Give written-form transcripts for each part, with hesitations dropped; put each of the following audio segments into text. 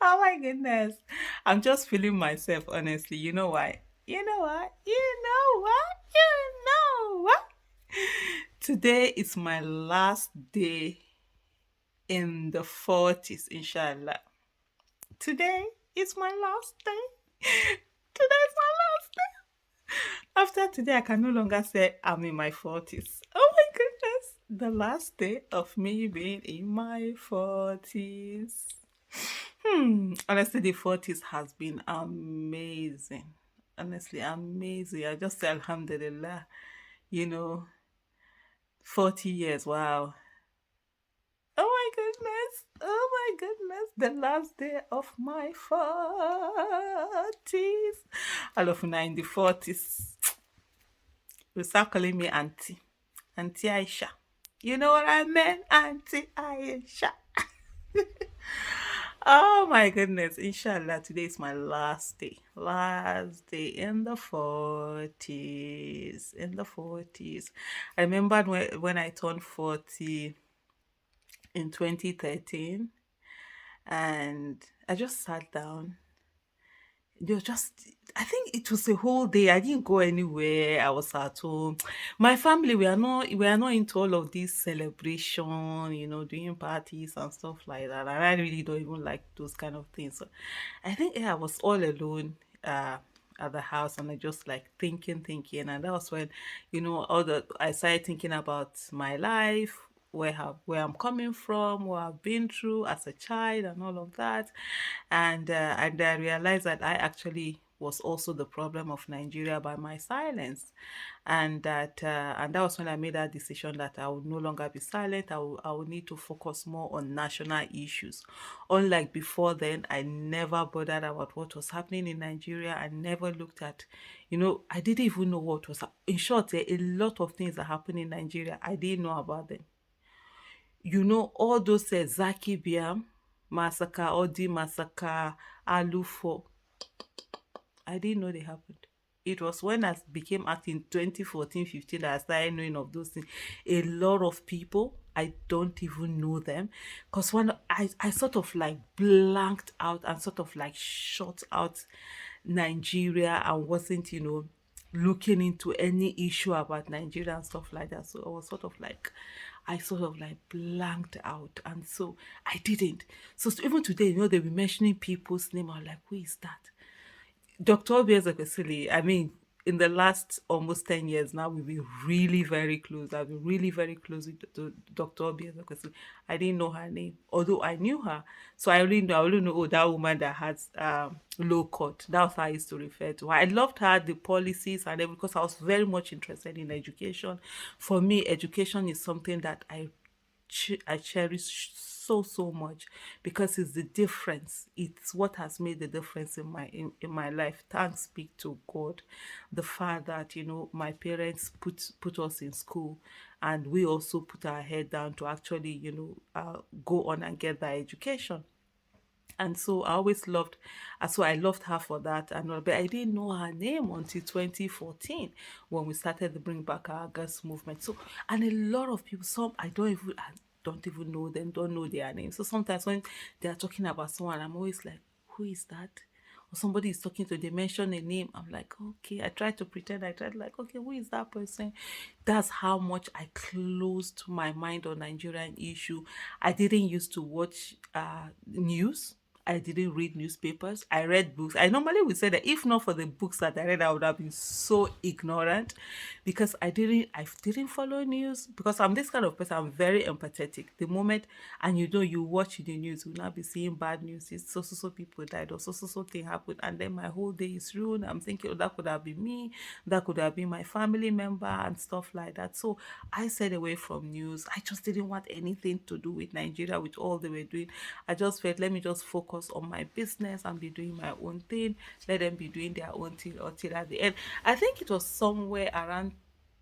Oh my goodness. I'm just feeling myself, honestly. You know why? You know what? You know what? You know what? Today is my last day in the 40s, inshallah. Today is my last day. Today is my last day. After today, I can no longer say I'm in my 40s. Oh my goodness. The last day of me being in my 40s. Honestly, the 40s has been amazing. Honestly, amazing. I just say Alhamdulillah. You know, 40 years. Wow. Oh my goodness. Oh my goodness. The last day of my 40s. I love now in the 40s. You start calling me Auntie. Auntie Aisha. You know what I meant? Auntie Aisha. Oh my goodness. Inshallah, today is my last day. Last day in the 40s. In the 40s. I remembered when I turned 40 in 2013, and I just sat down. It was just, I think it was a whole day. I didn't go anywhere. I was at home. My family, we are not into all of this celebration, doing parties and stuff like that. And I really don't even like those kind of things. So I think, yeah, I was all alone at the house, and I just like thinking. And that was when, all the I started thinking about my life, where I'm coming from, what I've been through as a child, and all of that, and I realized that I actually was also the problem of Nigeria by my silence, and that was when I made that decision that I would no longer be silent. I would need to focus more on national issues. Unlike before then, I never bothered about what was happening in Nigeria. I never looked at, I didn't even know what was. In short, a lot of things that happen in Nigeria, I didn't know about them. All those Zaki Biam massacre, Odi massacre, Alufo, I didn't know they happened. It was when I became acting 2014, 15 that I started knowing of those things. A lot of people, I don't even know them. Because when I sort of like blanked out and sort of like shut out Nigeria and wasn't, looking into any issue about Nigeria and stuff like that. So I sort of like blanked out. And so I didn't. So even today, they'll be mentioning people's name. I'm like, who is that? Dr. Obi Ezekwesili, I mean, in the last almost 10 years now, we've been really very close. I've been really very close with Dr. Obi Ezekwesili. I didn't know her name, although I knew her. So I only know, oh, that woman that has low cut. That's how I used to refer to her. I loved her, the policies, and everything, because I was very much interested in education. For me, education is something that I cherish so much, because it's the difference. It's what has made the difference in my life. Thanks be to God, the fact that my parents put us in school, and we also put our head down to actually go on and get that education. And so I loved her for that, and all, but I didn't know her name until 2014, when we started to bring back our girls movement. So, and a lot of people, some I don't even know them, don't know their names. So sometimes when they are talking about someone, I'm always like, who is that? Or somebody is talking to, they mention a name, I'm like, okay, I try to pretend, I try to like, okay, who is that person? That's how much I closed my mind on Nigerian issue. I didn't used to watch news. I didn't read newspapers. I read books. I normally would say that if not for the books that I read, I would have been so ignorant, because I didn't follow news, because I'm this kind of person. I'm very empathetic. The moment, and you watch the news, you'll not be seeing bad news. It's so people died, or so thing happened, and then my whole day is ruined. I'm thinking, oh, that could have been me, that could have been my family member, and stuff like that. So I stayed away from news. I just didn't want anything to do with Nigeria, with all they were doing. I just felt, let me just focus on my business and be doing my own thing. Let them be doing their own thing until at the end. I think it was somewhere around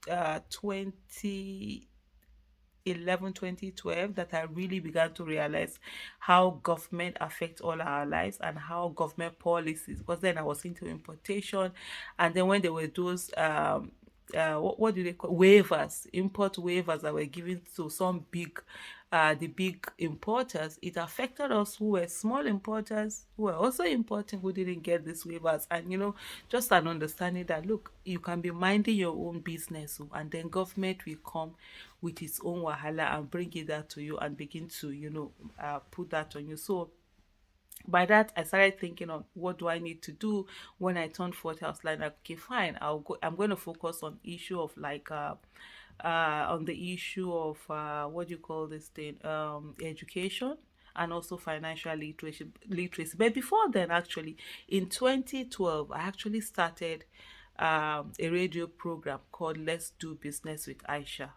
2011, 2012, that I really began to realize how government affects all our lives, and how government policies, because then I was into importation, and then when there were those what do they call waivers, import waivers that were given to some big the big importers, it affected us who were small importers, who were also importing, who didn't get these waivers. And just an understanding that, look, you can be minding your own business, and then government will come with its own wahala and bring it that to you and begin to put that on you. So by that, I started thinking on what do I need to do. When I turned 40, I was like, okay, fine, I'm going to focus on issue of like on the issue of what do you call this thing, education, and also financial literacy. But before then, actually, in 2012, I actually started a radio program called Let's Do Business with Aisha.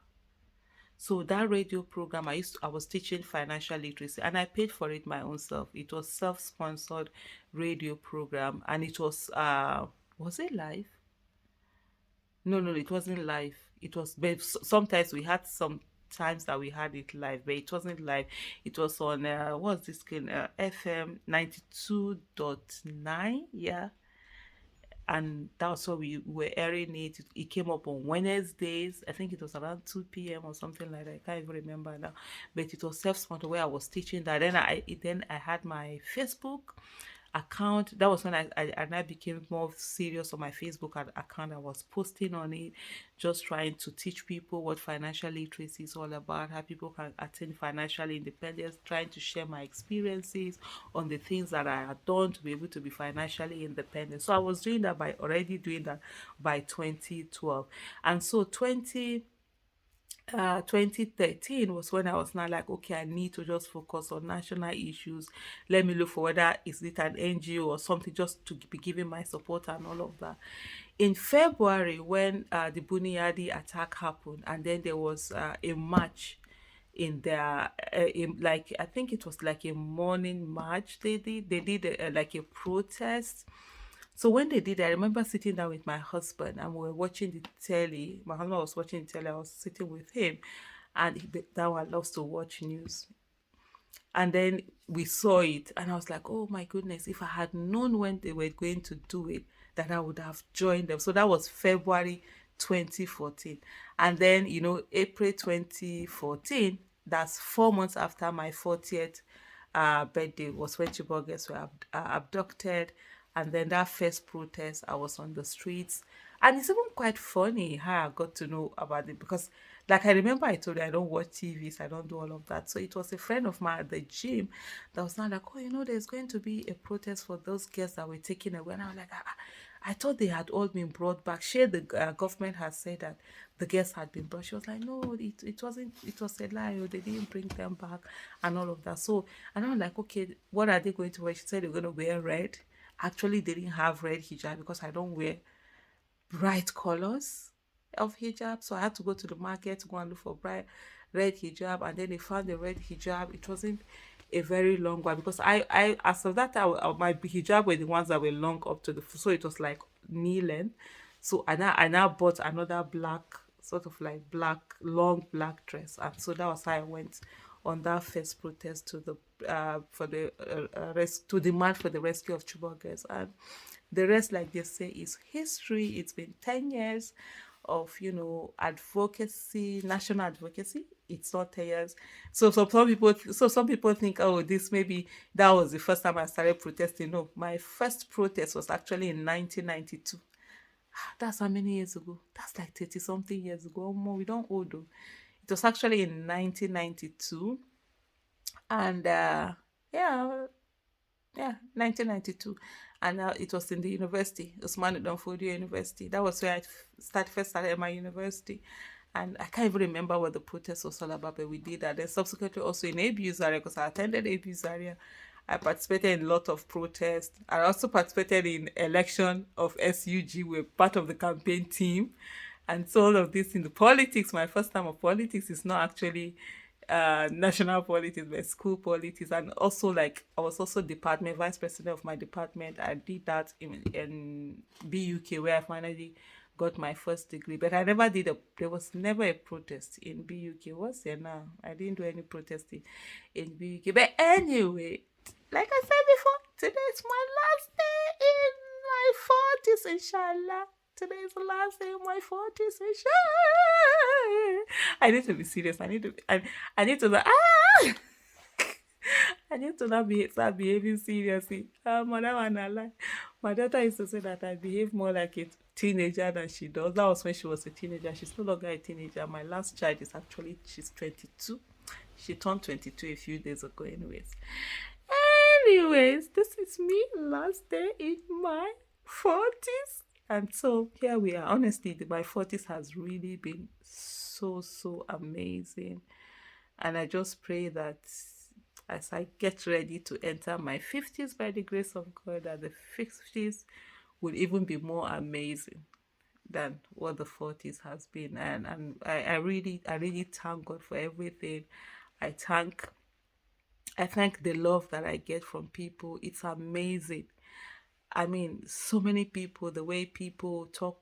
So that radio program, I was teaching financial literacy, and I paid for it my own self. It was self-sponsored radio program, and it was it live? No, no, it wasn't live. It was, but sometimes we had some times that we had it live, but it wasn't live. It was on what's this screen? FM 92.9, yeah. And that's what we were airing it. It came up on Wednesdays. I think it was around 2 p.m. or something like that. I can't even remember now. But it was self-sponsored where I was teaching that. Then I had my Facebook account. That was when I became more serious on my Facebook account. I was posting on it, just trying to teach people what financial literacy is all about, how people can attain financial independence, trying to share my experiences on the things that I had done to be able to be financially independent. So I was doing that by already doing that by 2012. And so 2013 was when I was now like, okay, I need to just focus on national issues. Let me look for whether is it an NGO or something, just to be giving my support and all of that. In February, when the Buniyadi attack happened, and then there was a march in their in, like, I think it was like a morning march they did like a protest. So when they did, I remember sitting down with my husband and we were watching the telly. My husband was watching the telly. I was sitting with him, and that one loves to watch news. And then we saw it, and I was like, "Oh my goodness! If I had known when they were going to do it, that I would have joined them." So that was February 2014, and then April 2014. That's 4 months after my 40th birthday was when Chibok girls were abducted. And then that first protest, I was on the streets. And it's even quite funny how I got to know about it because, like, I remember I told you I don't watch TVs, I don't do all of that. So it was a friend of mine at the gym that was now like, oh, there's going to be a protest for those girls that were taken away. And I was like, I thought they had all been brought back. Sure, the government has said that the girls had been brought. She was like, no, it wasn't, it was a lie. They didn't bring them back and all of that. So, and I'm like, okay, what are they going to wear? She said they're going to wear red. Actually, they didn't have red hijab because I don't wear bright colors of hijab. So I had to go to the market to go and look for bright red hijab. And then they found the red hijab. It wasn't a very long one because as of that time, my hijab were the ones that were long up to so it was like knee length. So I now bought another black, sort of like black, long black dress. And so that was how I went on that first protest to the for the to demand for the rescue of Chibok girls. And the rest, like they say, is history. It's been 10 years of advocacy, national advocacy. It's not 10 years. So some people think, oh, this maybe that was the first time I started protesting. No, my first protest was actually in 1992. That's how many years ago? That's like 30 something years ago. Oh, more, we don't old though. It was actually in 1992. And yeah, yeah, 1992. And it was in the university, Usman Danfodio University. That was where first started my university. And I can't even remember what the protest was all about, but we did that. Then subsequently also in ABU Zaria, because I attended ABU Zaria. I participated in a lot of protests. I also participated in election of SUG. We're part of the campaign team. And so all of this in the politics, my first time of politics is not actually national politics, but school politics. And also, like, I was also department vice president of my department. I did that in BUK, where I finally got my first degree. But I never did there was never a protest in BUK. What's there now? I didn't do any protesting in BUK. But anyway, like I said before, today is my last day in my 40s, inshallah. Today is the last day of my 40s, inshallah. I need to be serious. I need to. I need to. I need to not start behaving seriously. That one I like. My daughter used to say that I behave more like a teenager than she does. That was when she was a teenager. She's no longer a teenager. My last child is actually, she's 22. She turned 22 a few days ago, anyways. Anyways, this is me last day in my 40s. And so here we are. Honestly, my 40s has really been so amazing. And I just pray that as I get ready to enter my 50s by the grace of God, that the 50s will even be more amazing than what the 40s has been. And I really thank God for everything. I thank I thank the love that I get from people. It's amazing. I mean, so many people, the way people talk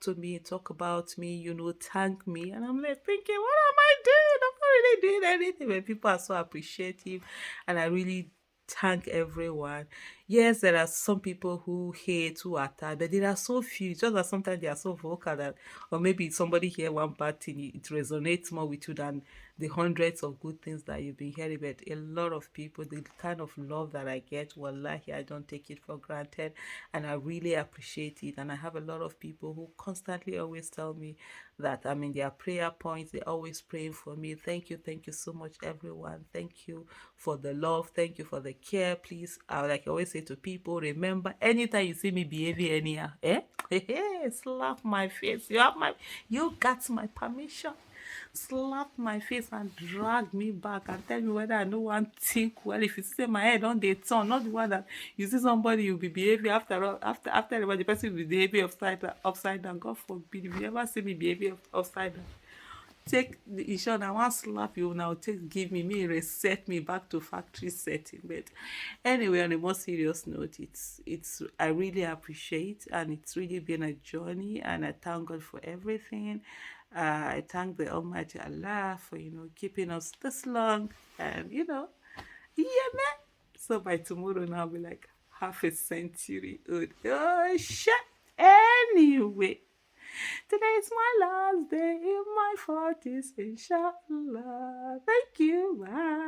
to me, talk about me, thank me. And I'm like thinking, what am I doing? I'm not really doing anything. But people are so appreciative, and I really thank everyone. Yes, there are some people who hate, who attack, but there are so few. It's just that sometimes they are so vocal that, or maybe somebody hear one bad thing, it resonates more with you than the hundreds of good things that you've been hearing. But a lot of people, the kind of love that I get, wallahi, I don't take it for granted, and I really appreciate it. And I have a lot of people who constantly always tell me that I'm in their prayer points. They're always praying for me. Thank you so much, everyone. Thank you for the love. Thank you for the care. Please, like I always say to people, remember, anytime you see me behaving anyhow, slap my face. You got my permission. Slap my face and drag me back and tell me whether I know one think well. If you say my head on the turn, not the one that you see somebody you be behaving after all, after everybody, the person will be behaving upside down. God forbid, if you ever see me behaving upside down, take the issue. I want slap you now. Take give me reset me back to factory setting. But anyway, on a more serious note, it's I really appreciate, and it's really been a journey, and I thank God for everything. I thank the Almighty Allah for keeping us this long, and yeah, man. So by tomorrow now, I'll be like half a century old. Oh shit. Anyway, today is my last day in my 40s, inshallah. Thank you. Bye.